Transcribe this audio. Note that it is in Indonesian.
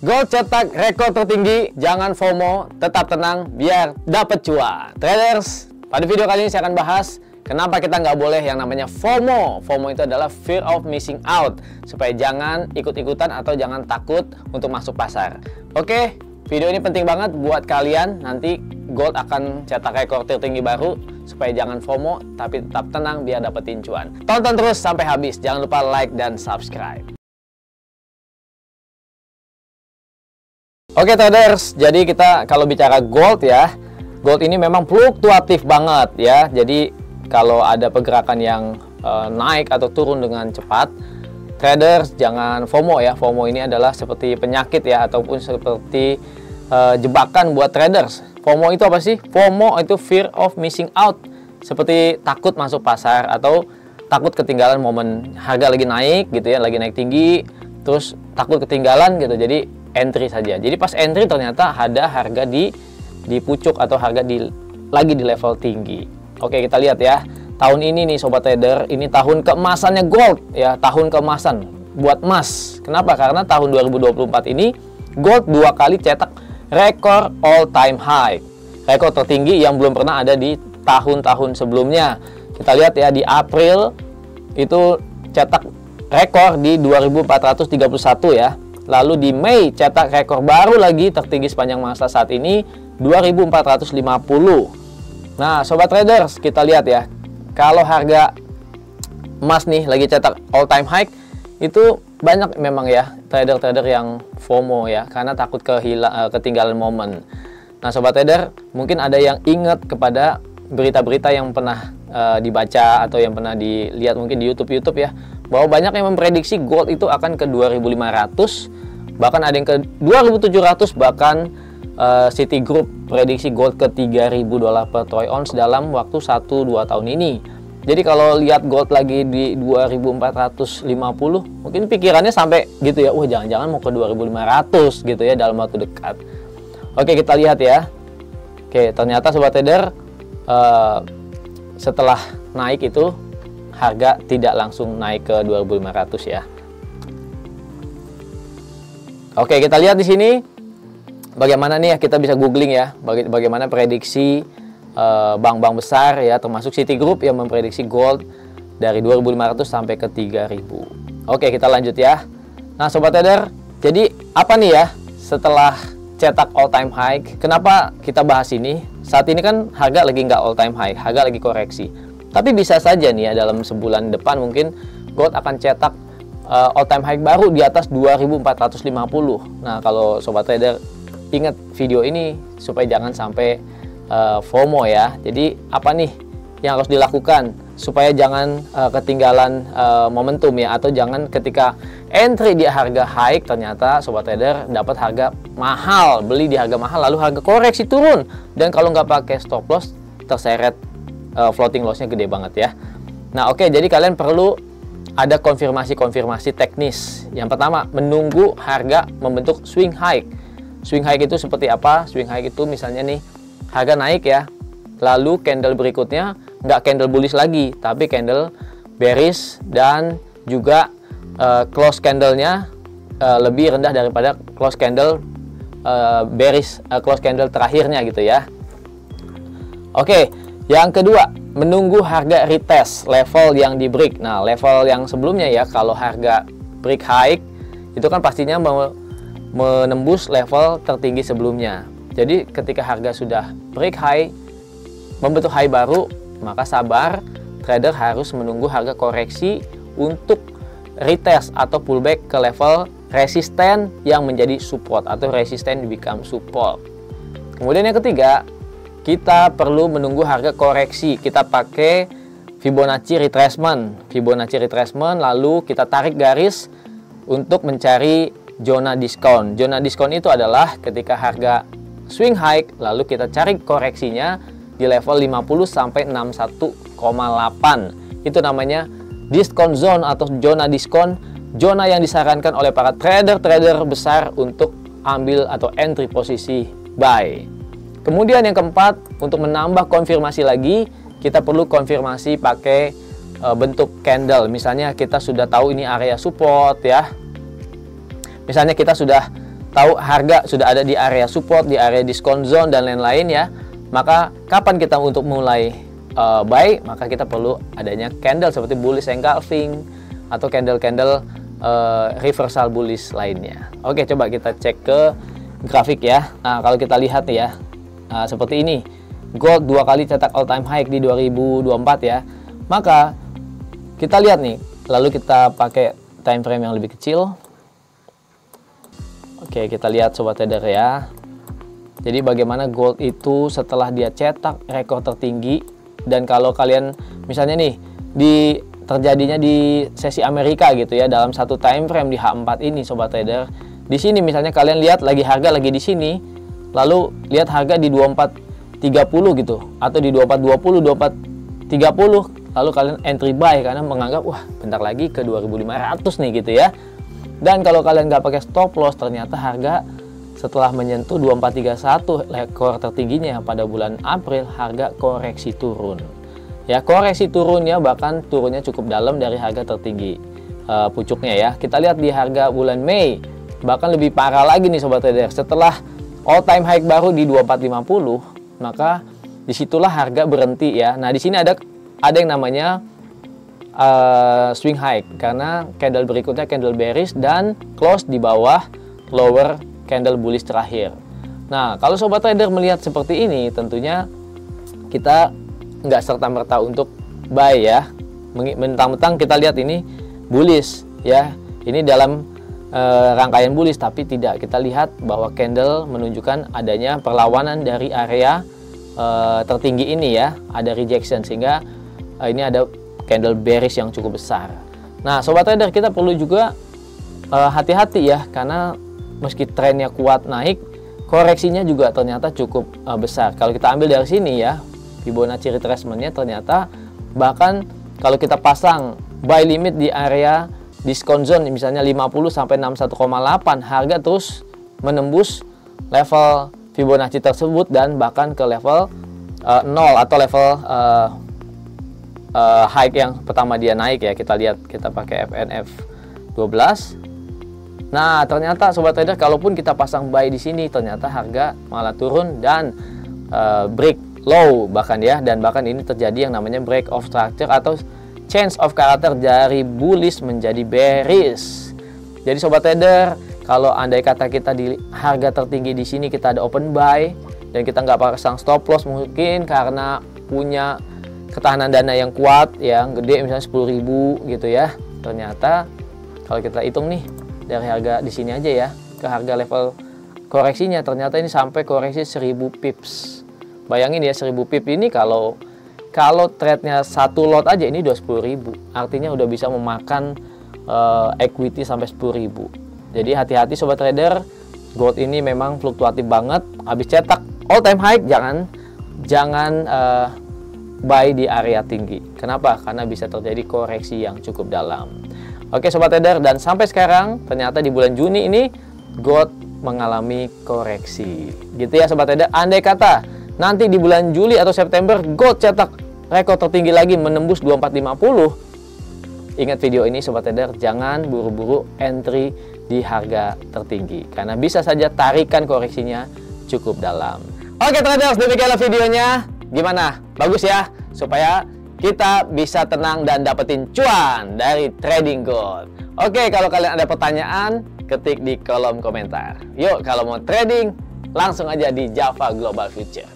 Gold cetak rekor tertinggi, jangan FOMO, tetap tenang biar dapat cuan. Traders, pada video kali ini saya akan bahas kenapa kita nggak boleh yang namanya FOMO. FOMO itu adalah fear of missing out, supaya jangan ikut-ikutan atau jangan takut untuk masuk pasar. Oke, video ini penting banget buat kalian. Nanti Gold akan cetak rekor tertinggi baru, supaya jangan FOMO tapi tetap tenang biar dapetin cuan. Tonton terus sampai habis, jangan lupa like dan subscribe. Oke traders, jadi kita kalau bicara gold ya, gold ini memang fluktuatif banget ya. Jadi kalau ada pergerakan yang naik atau turun dengan cepat, traders jangan FOMO ya. FOMO ini adalah seperti penyakit ya, ataupun seperti jebakan buat traders. FOMO itu apa sih? FOMO itu fear of missing out, seperti takut masuk pasar atau takut ketinggalan momen harga lagi naik gitu ya, lagi naik tinggi, terus takut ketinggalan gitu. Jadi entry saja. Jadi pas entry ternyata ada harga di pucuk atau harga lagi di level tinggi. Oke, kita lihat ya. Tahun ini nih sobat trader, ini tahun keemasannya gold ya, tahun keemasan buat emas. Kenapa? Karena tahun 2024 ini gold 2 kali cetak rekor all time high. Rekor tertinggi yang belum pernah ada di tahun-tahun sebelumnya. Kita lihat ya, di April itu cetak rekor di 2431 ya. Lalu di Mei cetak rekor baru lagi tertinggi sepanjang masa saat ini 2450. Nah, sobat traders, kita lihat ya. Kalau harga emas nih lagi cetak all time high, itu banyak memang ya trader-trader yang FOMO ya, karena takut ketinggalan momen. Nah, sobat trader, mungkin ada yang ingat kepada berita-berita yang pernah dibaca atau yang pernah dilihat mungkin di YouTube ya, bahwa banyak yang memprediksi gold itu akan ke 2500, bahkan ada yang ke 2700, bahkan Citigroup prediksi gold ke $3.000 per troy ounce dalam waktu 1-2 tahun ini. Jadi kalau lihat gold lagi di 2450, mungkin pikirannya sampai gitu ya, wah jangan-jangan mau ke 2500 gitu ya dalam waktu dekat. Oke, kita lihat ya. Oke, ternyata sobat trader, setelah naik itu harga tidak langsung naik ke 2500 ya. Oke, kita lihat di sini bagaimana nih ya, kita bisa googling ya, bagaimana prediksi bank-bank besar ya, termasuk Citigroup yang memprediksi gold dari 2500 sampai ke 3000. Oke, kita lanjut ya. Nah, sobat trader, jadi apa nih ya setelah cetak all time high? Kenapa kita bahas ini? Saat ini kan harga lagi nggak all time high, harga lagi koreksi. Tapi bisa saja nih ya, dalam sebulan depan mungkin gold akan cetak all time high baru di atas 2450. Nah, kalau sobat trader ingat video ini supaya jangan sampai FOMO ya. Jadi apa nih yang harus dilakukan supaya jangan ketinggalan momentum ya, atau jangan ketika entry di harga high ternyata sobat trader dapat harga mahal, beli di harga mahal lalu harga koreksi turun, dan kalau nggak pakai stop loss terseret floating lossnya gede banget ya. Nah, oke, jadi kalian perlu ada konfirmasi teknis. Yang pertama, menunggu harga membentuk swing high. Swing high itu seperti apa? Swing high itu misalnya nih, harga naik ya, lalu candle berikutnya nggak candle bullish lagi, tapi candle bearish, dan juga close candlenya lebih rendah daripada close candle bearish, close candle terakhirnya gitu ya. Oke, yang kedua, menunggu harga retest level yang di break. Nah, level yang sebelumnya ya, kalau harga break high itu kan pastinya menembus level tertinggi sebelumnya. Jadi ketika harga sudah break high, membentuk high baru, maka sabar, trader harus menunggu harga koreksi untuk retest atau pullback ke level resisten yang menjadi support, atau resisten become support. Kemudian yang ketiga, kita perlu menunggu harga koreksi. Kita pakai Fibonacci retracement. Fibonacci retracement, lalu kita tarik garis untuk mencari zona diskon. Zona diskon itu adalah ketika harga swing high, lalu kita cari koreksinya di level 50 sampai 61,8. Itu namanya diskon zone atau zona diskon. Zona yang disarankan oleh para trader-trader besar untuk ambil atau entry posisi buy. Kemudian yang keempat, untuk menambah konfirmasi lagi, kita perlu konfirmasi pakai bentuk candle. Misalnya kita sudah tahu ini area support ya. Misalnya kita sudah tahu harga sudah ada di area support, di area discount zone dan lain-lain ya. Maka kapan kita untuk mulai buy? Maka kita perlu adanya candle seperti bullish engulfing atau candle-candle reversal bullish lainnya. Oke, coba kita cek ke grafik ya. Nah, kalau kita lihat nih ya, seperti ini. Gold 2 kali cetak all time high di 2024 ya. Maka kita lihat nih, lalu kita pakai time frame yang lebih kecil. Oke, kita lihat sobat trader ya. Jadi bagaimana gold itu setelah dia cetak rekor tertinggi, dan kalau kalian misalnya nih terjadinya di sesi Amerika gitu ya, dalam satu time frame di H4 ini sobat trader. Di sini misalnya kalian lihat harga lagi di sini, lalu lihat harga di 24.30 gitu atau di 24.20, 24.30, lalu kalian entry buy karena menganggap wah bentar lagi ke 2.500 nih gitu ya. Dan kalau kalian nggak pakai stop loss, ternyata harga setelah menyentuh 2431 rekor tertingginya pada bulan April, harga koreksi turun. Ya, koreksi turunnya bahkan turunnya cukup dalam dari harga tertinggi pucuknya ya. Kita lihat di harga bulan Mei bahkan lebih parah lagi nih sobat trader. Setelah all time high baru di 2450, maka disitulah harga berhenti ya. Nah, di sini ada yang namanya swing high karena candle berikutnya candle bearish dan close di bawah lower candle bullish terakhir. Nah, kalau sobat trader melihat seperti ini, tentunya kita nggak serta-merta untuk buy ya. Mentang-mentang kita lihat ini bullish ya, ini dalam rangkaian bullish, tapi tidak, kita lihat bahwa candle menunjukkan adanya perlawanan dari area tertinggi ini ya, ada rejection sehingga ini ada candle bearish yang cukup besar. Nah, sobat trader, kita perlu juga hati-hati ya, karena meski trennya kuat naik, koreksinya juga ternyata cukup besar. Kalau kita ambil dari sini ya, Fibonacci retracement-nya ternyata bahkan kalau kita pasang buy limit di area discount zone misalnya 50 sampai 61,8, harga terus menembus level Fibonacci tersebut dan bahkan ke level 0 atau level high yang pertama dia naik ya. Kita lihat, kita pakai FNF 12. Nah, ternyata sobat trader, kalaupun kita pasang buy di sini, ternyata harga malah turun dan break low bahkan ya, dan bahkan ini terjadi yang namanya break of structure atau change of character dari bullish menjadi bearish. Jadi sobat trader, kalau andai kata kita di harga tertinggi di sini kita ada open buy dan kita nggak pasang stop loss, mungkin karena punya ketahanan dana yang kuat, yang gede misalnya 10.000 gitu ya. Ternyata kalau kita hitung nih dari harga di sini aja ya ke harga level koreksinya, ternyata ini sampai koreksi 1000 pips. Bayangin ya, 1000 pips ini kalau trade-nya satu lot aja ini udah 10.000. Artinya udah bisa memakan equity sampai 10.000. Jadi hati-hati sobat trader, gold ini memang fluktuatif banget. Habis cetak all time high, jangan buy di area tinggi. Kenapa? Karena bisa terjadi koreksi yang cukup dalam. Oke sobat trader, dan sampai sekarang ternyata di bulan Juni ini gold mengalami koreksi. Gitu ya sobat trader. Andai kata nanti di bulan Juli atau September gold cetak rekor tertinggi lagi menembus 2450, ingat video ini sobat trader, jangan buru-buru entry di harga tertinggi karena bisa saja tarikan koreksinya cukup dalam. Oke traders, demikianlah videonya. Gimana? Bagus ya? Supaya kita bisa tenang dan dapetin cuan dari trading gold. Oke, kalau kalian ada pertanyaan, ketik di kolom komentar. Yuk, kalau mau trading, langsung aja di Java Global Future.